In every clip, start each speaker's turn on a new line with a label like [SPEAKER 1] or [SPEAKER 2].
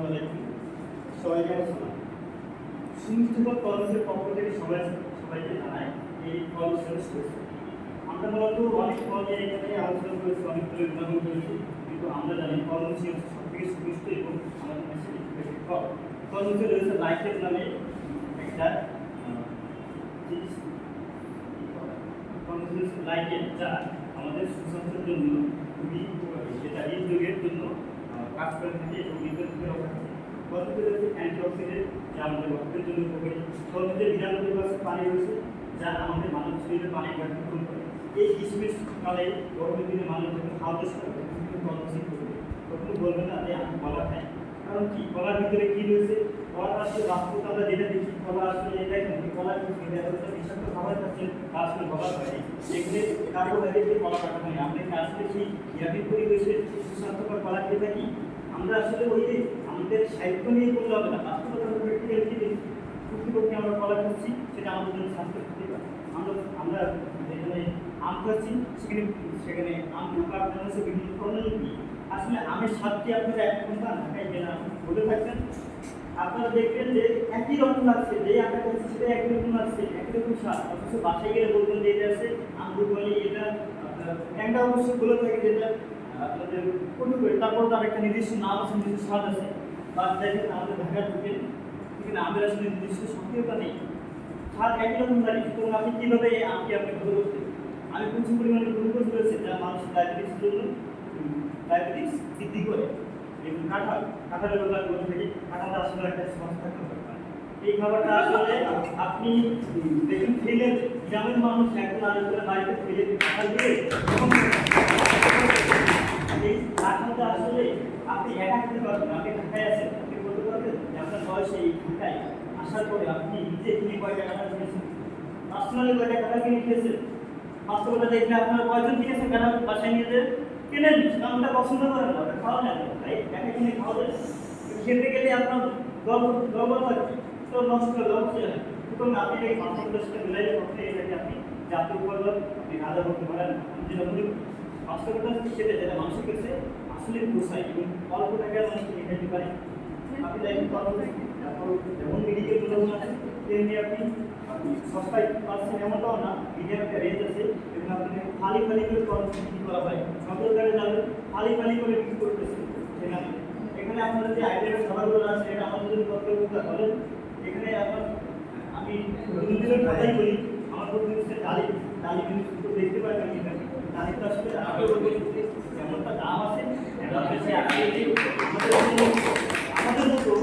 [SPEAKER 1] আসসালামু আলাইকুম। সবাইকে আসসালাম। সুমিষ্টকর কলেজের পক্ষ থেকে সবাইকে জানাই এই কলেজের শুভেচ্ছা। আমরা মূলত অনেক কলেজে এখানে আলোচনা করেছি, অনেক করে উদাহরণ করেছি, কিন্তু আমরা জানি কলেজ হচ্ছে সবথেকে সুমিষ্ট এবং আমাদের কাছে বেশি কলেজে রয়েছে লাইফের নামে একটা জিনিস, কলেজ লাইফের যা আমাদের সুস্বাস্থ্যের জন্য খুবই উপকারী, যেটা হৃদরোগের জন্য কাজ করে থাকে এবং হৃদরোগের রক্ষা করে। কলেজে রয়েছে অ্যান্টিঅক্সিডেন্ট যা আমাদের রক্তের জন্য উপকারী। কলেজে 92% পানি রয়েছে যা আমাদের মানব শরীরে পানি ঘাটতি পূরণ করে। এই গ্রীষ্মকালে গরমের দিনে মানুষ যখন খাওয়া দাওয়া করে কিন্তু কলেজে করবে, কখনো বলবে না যে আমি কলা খাই। কারণ কি, কলার ভিতরে কি রয়েছে? কলার আসলে বাস্তবতা আমরা যেটা দেখি, কলা আসলে এটাই কিন্তু কলার ভিতরে বিষাক্ত খাবার খাচ্ছেন, তা আসলে কলা খায়। এখানে কার্বোহাইড্রেট দিয়ে কলা কাটা হয়। আমরা কি আসলে সেই গ্রামীণ পরিবেশে সুস্বাস্থ্যকর কলা খেয়ে থাকি? আমরা আসলে ওই যে আমাদের সাহিত্য নিয়ে বললে হবে না, বাস্তবতা আমরা প্র্যাকটিক্যাল কি দেখি, প্রকৃতপক্ষে আমরা কলা খাচ্ছি, সেটা আমাদের জন্য স্বাস্থ্যের ক্ষতি করে। আমরা যেখানে আম খাচ্ছি সেখানে আম থাকার জন্য সে বিভিন্ন ধরনের আসলে আমের স্বাদটি আপনারা এখন ঢাকায় গেলে বলে থাকবেন, আপনারা দেখবেন যে একই রকম লাগছে, যে আমরা খাচ্ছি সেটা একই রকম লাগছে, একই রকম স্বাদ, অথচ বাসায় গেলে বলবেন যে এটা আছে আঙ্গুর বলে, এটা একটা অবশ্যই বলে থাকে যেটা আপনাদের কটু করে, তারপর তার একটা নির্দিষ্ট নাম আছে, নির্দিষ্ট স্বাদ আছে। বা দেখেন আমাদের ঢাকার ঢুকেন সেখানে আমের আসলে নির্দিষ্ট সক্রিয়তা নেই, স্বাদ একই রকম লাগে। সুতরাং আপনি কীভাবে আমকে আপনি ভালো করতে, আমি প্রচুর পরিমাণে গ্লুকোজ রয়েছে যা মানুষের ডায়াবেটিসের জন্য ডায়াবেটিস বৃদ্ধি করে। এবং কাঁঠালের কথা বলে থাকি, কাঁঠালটা আসলে একটা সমস্যা খাবার। এই খাবারটা আসলে আপনি দেখুন ফেলে, গ্রামের মানুষ এখন আলোচনা বাড়িতে ফেলে কাঁঠাল দিয়ে, এই কাঁঠালটা আসলে আপনি একা খেতে পারবেন। আপনি ঢাকায় আছেন, আপনি বলতে পারবেন যে আপনার বয়সে এই ঢাকায় আসার পরে আপনি নিজে কিনে কয়টা কাঁঠাল কিনেছেন, পার্সোনালি কয়টা কাঁঠাল কিনে খেয়েছেন? বাস্তবতা দেখলে আপনারা কয়জন কিনেছেন কাঁঠাল বাসায় নিয়ে যেতে? কেনেন, কারণটা পছন্দ করেন না, ওটা খাওয়া যায় না, তাই একা কিনে খাওয়া যায়। খেতে গেলে আপনার গর্ব থাকবে, তো নষ্ট লক্ষ্য হয়। সুতরাং আপনি এই বাস্তবতার সাথে মিলাই করতে এটাকে আপনি জাতীয় উপার্জন আপনি কাজা করতে পারেন। আমি যেটা বলি বাস্তবতা সেটা যেটা মানুষের কাছে আসলে পোষায় এবং অল্প টাকায় মানুষকে দেখাতে পারে। আপনি দেখেন যেমন মেডিকেল প্রোডাক্ট আছে তেমনি আপনি সস্তায় পাচ্ছেন এমনটাও না, এটার একটা রেঞ্জ আছে এবং আপনি ফালি করে বিক্রি করা হয়। সরকারে যাবে ফালি করে বিক্রি করতেছে সেখানে। এখানে আপনাদের যে আইডিয়ার খাবারগুলো আছে এটা আমাদের জন্য কর্তব্য হলেন। এখানে আপনার আমি প্রতিদিনের কথাই বলি, আমার প্রতিদিন ডালি কিন্তু দেখতে পারেন, ডালিটা আসলে যেমনটা দাম আছে আমাদের মতো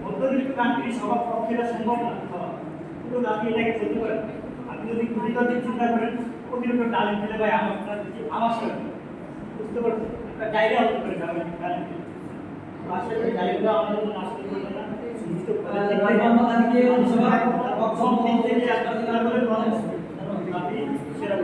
[SPEAKER 1] মধ্যবিত্ত কান্ট্রি সবার পক্ষে এটা সম্ভব না খাওয়া। কিন্তু আপনি এটাকে বলতে পারেন, আপনি যদি ক্ষতিকারক চিন্তা করেন অতিরিক্ত ডালি ফেলে ভাই আমার সাথে বুঝতে পারছেন একটা ডায়রিয়া হতে পারে ডালি আসলে ডায়রিয়া আমাদের জন্য আসতে পারবে না। আপনি সেরা